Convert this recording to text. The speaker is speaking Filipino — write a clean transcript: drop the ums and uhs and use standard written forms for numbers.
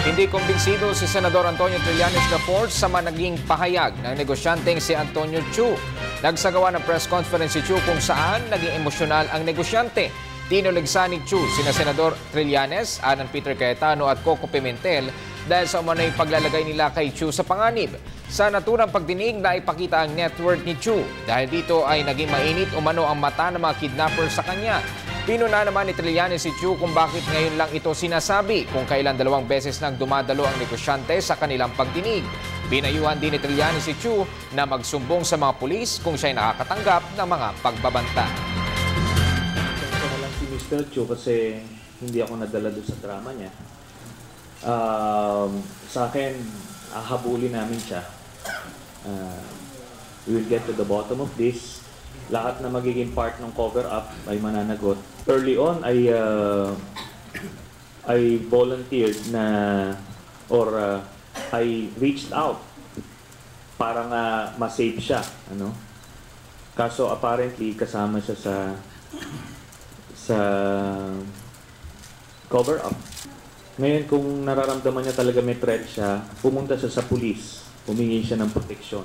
Hindi kumbinsido si Senador Antonio Trillanes IV sa naging pahayag ng negosyanteng si Antonio Chu. Nagsagawa ng press conference si Chu kung saan naging emosyonal ang negosyante. Tinuligsa ni Chu sina Senador Trillanes, Alan Peter Cayetano at Coco Pimentel dahil sa umano'y paglalagay nila kay Chu sa panganib. Sa naturang pagdinig na ipakita ang net worth ni Chu. Dahil dito ay naging mainit umano ang mata ng mga kidnapper sa kanya. Pinuna naman ni Trillanes si Chu kung bakit ngayon lang ito sinasabi kung kailan 2 beses nang dumadalo ang negosyante sa kanilang pagdinig. Pinayuhan din ni Trillanes si Chu na magsumbong sa mga pulis kung siya'y nakakatanggap ng mga pagbabanta. Ito na lang si Mr. Chu kasi hindi ako nadala doon sa drama niya. Sa akin, hahabulin namin siya. We will get to the bottom of this. Lahat na magiging part ng cover-up ay mananagot. Early on, I volunteered na I reached out para nga ma-save siya. Ano? Kaso apparently kasama siya sa cover-up. Ngayon kung nararamdaman niya talaga may threat siya, pumunta siya sa pulis, humingi siya ng proteksyon.